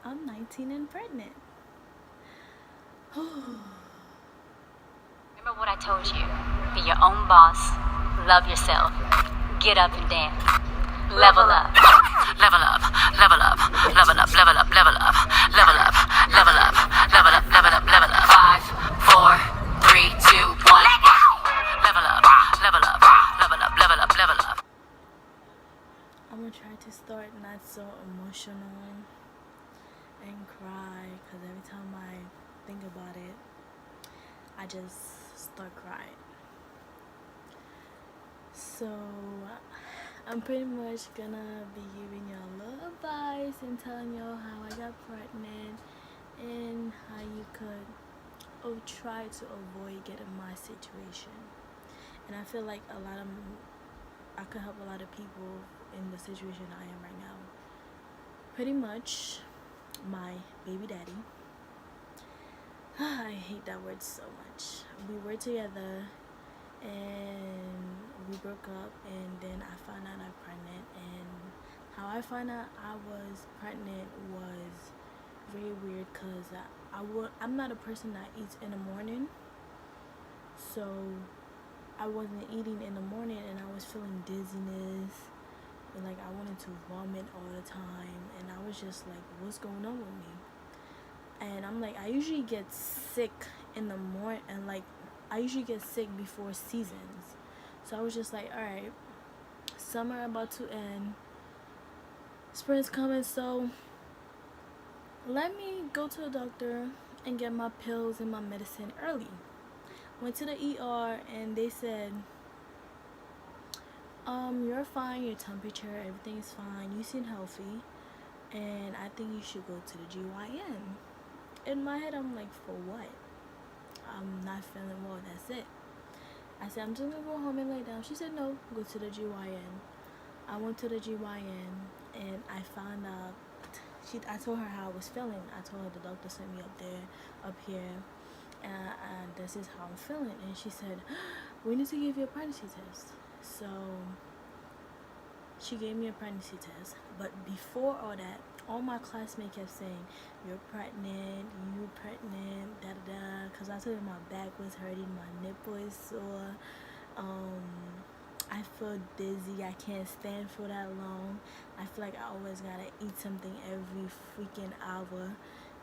I'm 19 and pregnant. Remember what I told you. Be your own boss. Love yourself. Get up and dance. Level up. Level up. Level up. Level up. Level up. Level up. Level up. Level up. Level up. Level up. Level up. 5, 4, 3, 2, 1. Level up. Level up. Level up. Level up. Level up. I'm gonna try to start not so emotional and cry, because every time I think about it, I just start crying. So I'm pretty much gonna be giving y'all a little advice and telling y'all how I got pregnant and how you could try to avoid getting my situation. And I feel like I could help a lot of people in the situation I am right now. Pretty much, my baby daddy. I hate that word so much. We were together and we broke up, and then I found out I'm pregnant. And how I found out I was pregnant was very weird, because I'm not a person that eats in the morning. So I wasn't eating in the morning, and I was feeling dizziness, and like I wanted to vomit all the time, and I was just like, what's going on with me? And I'm like, I usually get sick in the morning, and like I usually get sick before seasons. So I was just like, alright, summer about to end, spring's coming, so let me go to the doctor and get my pills and my medicine early. Went to the ER and they said, you're fine, your temperature, everything is fine, you seem healthy, and I think you should go to the GYN. In my head, I'm like, for what? I'm not feeling well, that's it. I said, I'm just gonna go home and lay down. She said, no, go to the GYN. I went to the GYN and I found out, I told her how I was feeling. I told her the doctor sent me up here, and this is how I'm feeling. And she said, we need to give you a pregnancy test. So she gave me a pregnancy test. But before all that, all my classmates kept saying, you're pregnant, da da da. Because I told her my back was hurting, my nipple is sore. I feel dizzy, I can't stand for that long. I feel like I always gotta eat something every freaking hour.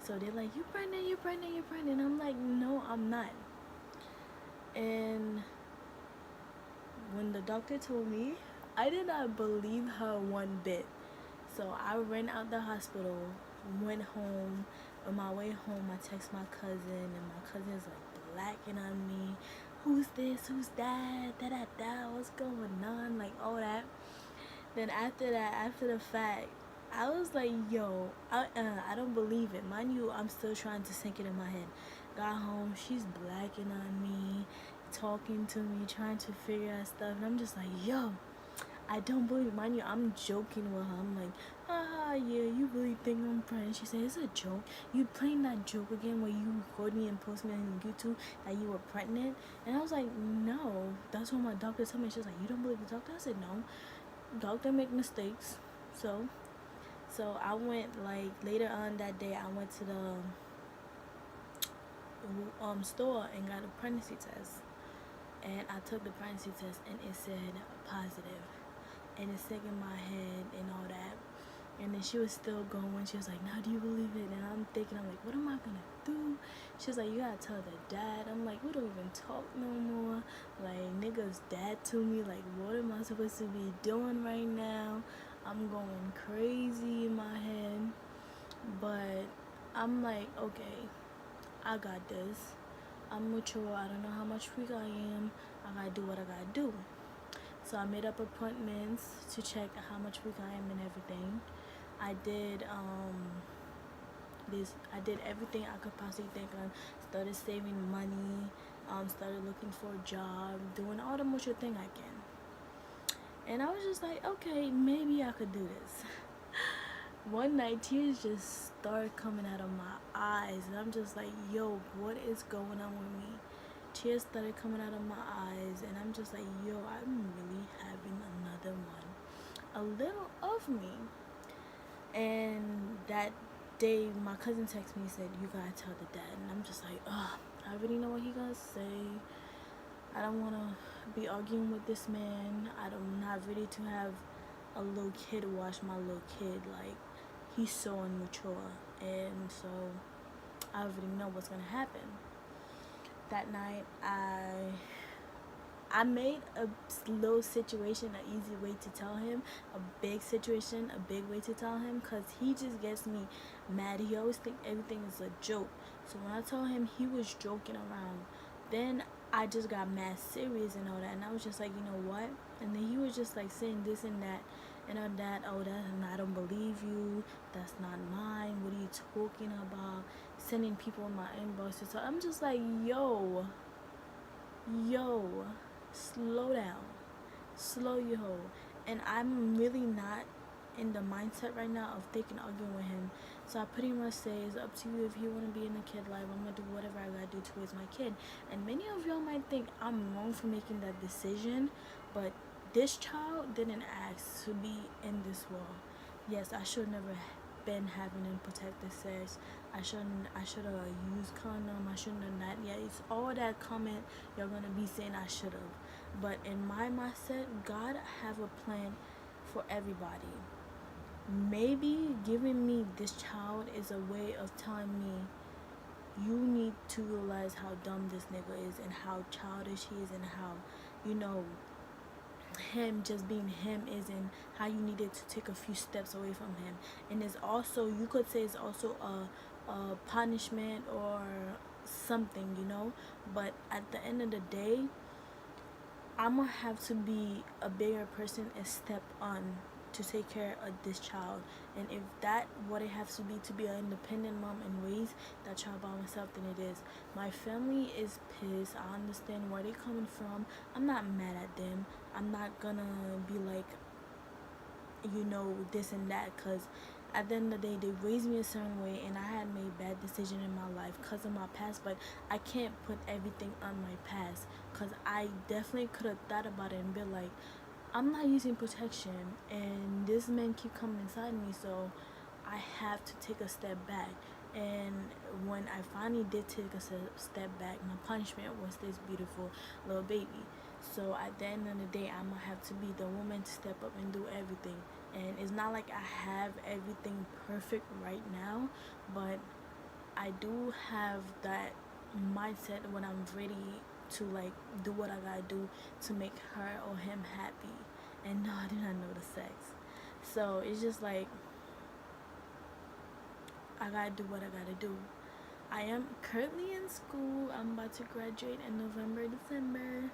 So they're like, you pregnant, you're pregnant, you're pregnant. I'm like, no, I'm not. And when the doctor told me, I did not believe her one bit. So I ran out the hospital, went home. On my way home, I text my cousin, and my cousin's like blacking on me. Who's this? Who's that? Da da da. What's going on? Like all that. Then after that, after the fact, I was like, yo, I don't believe it. Mind you, I'm still trying to sink it in my head. Got home, she's blacking on me, talking to me, trying to figure out stuff, and I'm just like, yo, I don't believe it. Mind you, I'm joking with her. I'm like, yeah, you really think I'm pregnant? She said, it's a joke. You playing that joke again where you record me and post me on YouTube that you were pregnant? And I was like, no, that's what my doctor told me. She was like, you don't believe the doctor? I said, no, doctor make mistakes. So I went, like, later on that day, I went to the store and got a pregnancy test. And I took the pregnancy test and it said positive. And it's sick in my head and all that. And then she was still going. She was like, now do you believe it? And I'm thinking, I'm like, what am I gonna do? She was like, you gotta tell the dad. I'm like, we don't even talk no more. Like, nigga's dad to me. Like, what am I supposed to be doing right now? I'm going crazy in my head. But I'm like, okay, I got this. I'm mature. I don't know how much weak I am. I gotta do what I gotta do. So I made up appointments to check how much weak I am and everything. I did everything I could possibly think of. Started saving money, started looking for a job, doing all the mature thing I can. And I was just like, okay, maybe I could do this. One night, tears just started coming out of my eyes, and I'm just like, yo, what is going on with me? Tears started coming out of my eyes, and I'm just like, yo, I'm really having another one, a little of me. And that day my cousin texted me and said, you gotta tell the dad. And I'm just like, ugh, I already know what he gonna say. I don't want to be arguing with this man. I'm not ready to have a little kid watch my little kid. Like, he's so immature. And so I already know what's gonna happen. That night, I made a little situation an easy way to tell him, a big situation a big way to tell him, because he just gets me mad. He always think everything is a joke. So when I told him, he was joking around. Then I just got mad serious and all that, and I was just like, you know what? And then he was just like saying this and that and all that. Oh, that, and I don't believe you, that's not mine, what are you talking about? Sending people in my inbox. So I'm just like, yo, slow down, slow your hoe. And I'm really not in the mindset right now of thinking arguing with him. So I pretty much say it's up to you. If you want to be in a kid life, I'm gonna do whatever I gotta do to raise my kid. And many of y'all might think I'm wrong for making that decision, but this child didn't ask to be in this world. Yes, I should never been having unprotected sex. I should have used condom. I shouldn't have not. Yeah, it's all that comment you're gonna be saying I should have. But in my mindset, God have a plan for everybody. Maybe giving me this child is a way of telling me you need to realize how dumb this nigga is and how childish he is and how, you know, him just being him is, and how you needed to take a few steps away from him. And it's also, you could say it's also a punishment or something, you know. But at the end of the day, I'm gonna have to be a bigger person and step on to take care of this child. And if that what it has to be an independent mom and raise that child by myself, then it is. My family is pissed. I understand where they're coming from. I'm not mad at them. I'm not gonna be like, you know, this and that, because at the end of the day, they raised me a certain way, and I had made bad decisions in my life because of my past. But I can't put everything on my past, because I definitely could have thought about it and been like, I'm not using protection, and this man keep coming inside me, so I have to take a step back. And when I finally did take a step back, my punishment was this beautiful little baby. So at the end of the day, I'm gonna have to be the woman to step up and do everything. And it's not like I have everything perfect right now, but I do have that mindset when I'm ready to like do what I gotta do to make her or him happy. And no, I do not know the sex. So it's just like, I gotta do what I gotta do. I am currently in school. I'm about to graduate in November, December,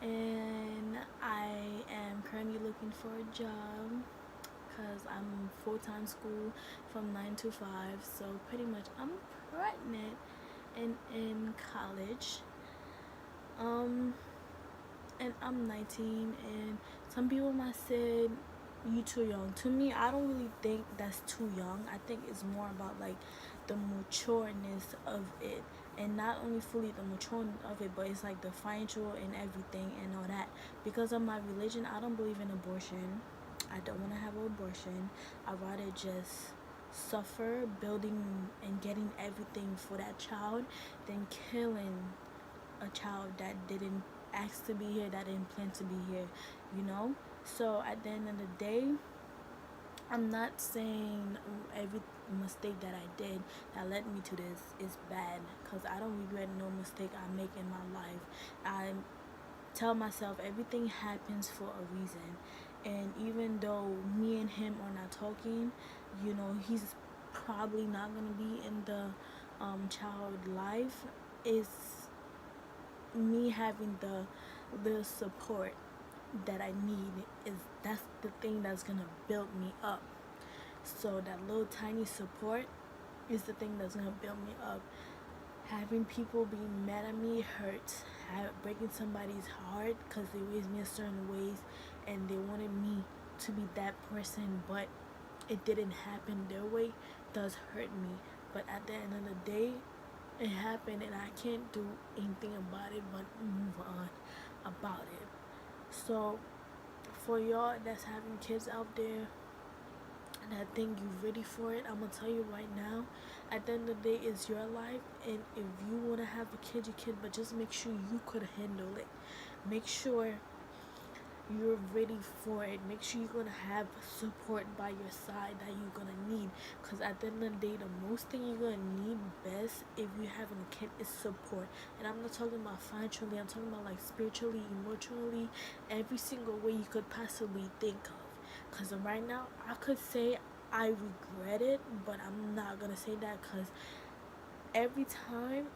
and I am currently looking for a job because I'm full-time school from 9 to 5. So pretty much I'm pregnant and in college. And I'm 19, and some people might say you too young. To me, I don't really think that's too young. I think it's more about like the matureness of it, and not only fully the matureness of it, but it's like the financial and everything and all that. Because of my religion, I don't believe in abortion. I don't want to have an abortion. I'd rather just suffer building and getting everything for that child than killing a child that didn't ask to be here, that didn't plan to be here, you know. So at the end of the day, I'm not saying every mistake that I did that led me to this is bad, because I don't regret no mistake I make in my life. I tell myself everything happens for a reason, and even though me and him are not talking, you know, he's probably not gonna be in the child life. Is me having the support that I need, that's the thing that's gonna build me up. So that little tiny support is the thing that's gonna build me up. Having people be mad at me hurts. Breaking somebody's heart because they raised me a certain ways and they wanted me to be that person, but it didn't happen their way, does hurt me. But at the end of the day, it happened, and I can't do anything about it but move on about it. So for y'all that's having kids out there, and I think you're ready for it. I'm gonna tell you right now, at the end of the day, it's your life, and if you want to have a kid, you can, but just make sure you could handle it. Make sure you're ready for it. Make sure you're gonna have support by your side that you're gonna need, because at the end of the day, the most thing you're gonna need best if you're having a kid is support. And I'm not talking about financially, I'm talking about like spiritually, emotionally, every single way you could possibly think of. Because right now I could say I regret it, but I'm not gonna say that, because every time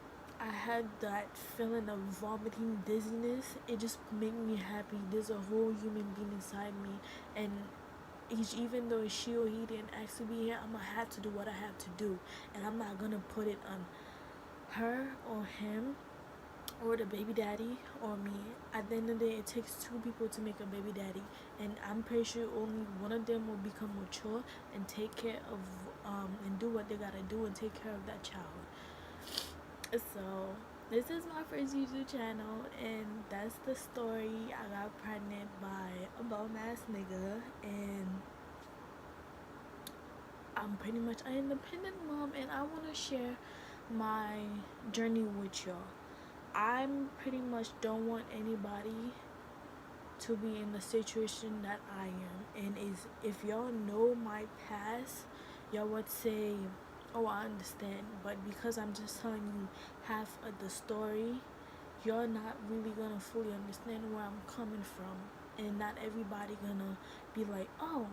I had that feeling of vomiting, dizziness, it just made me happy. There's a whole human being inside me, and even though she or he didn't ask to be here, I'm gonna have to do what I have to do, and I'm not gonna put it on her or him or the baby daddy or me. At the end of the day, it takes two people to make a baby daddy, and I'm pretty sure only one of them will become mature and take care of and do what they gotta do and take care of that child. So this is my first YouTube channel, and that's the story. I got pregnant by a bum ass nigga, and I'm pretty much an independent mom, and I want to share my journey with y'all. I'm pretty much don't want anybody to be in the situation that I am, and is if y'all know my past, y'all would say, oh, I understand, but because I'm just telling you half of the story, you're not really gonna fully understand where I'm coming from, and not everybody gonna be like, oh,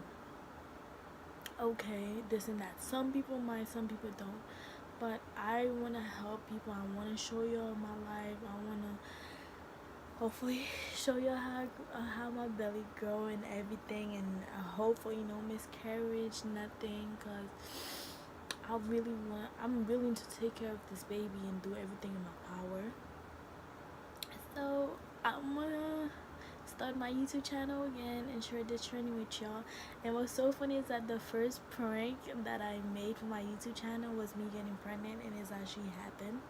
okay, this and that. Some people might, some people don't, but I want to help people. I want to show y'all my life. I want to hopefully show y'all how my belly grow and everything, and hopefully no miscarriage, nothing, because I'm willing to take care of this baby and do everything in my power. So I'm gonna start my YouTube channel again and share this journey with y'all. And what's so funny is that the first prank that I made for my YouTube channel was me getting pregnant, and it's actually happened.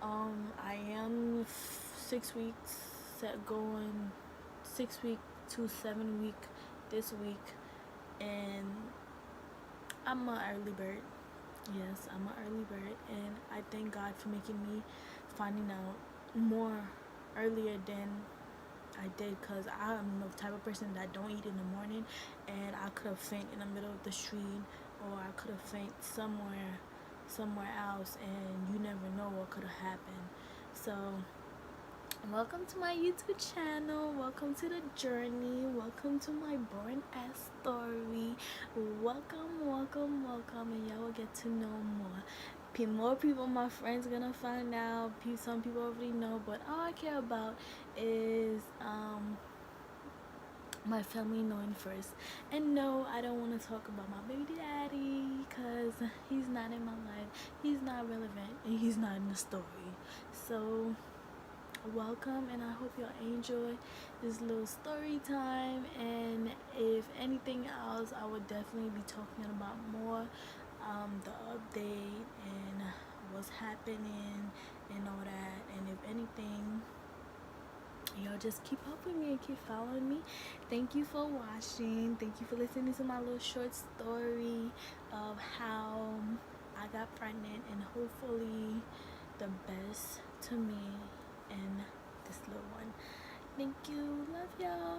I am 6 weeks going 6 week to 7 week this week, and I'm an early bird. Yes, I'm an early bird, and I thank God for making me finding out more earlier than I did, because I'm the type of person that don't eat in the morning, and I could have faint in the middle of the street, or I could have faint somewhere else, and you never know what could have happened. So welcome to my YouTube channel, welcome to the journey, welcome to my boring ass story, welcome, and y'all will get to know more people. My friends gonna find out. Some people already know, but all I care about is my family knowing first. And no, I don't want to talk about my baby daddy, because he's not in my life, he's not relevant, and he's not in the story. So welcome, and I hope y'all enjoy this little story time, and if anything else, I would definitely be talking about more the update and what's happening and all that. And if anything, y'all just keep up with me and keep following me. Thank you for watching. Thank you for listening to my little short story of how I got pregnant, and hopefully the best to me and this little one. Thank you. Love y'all.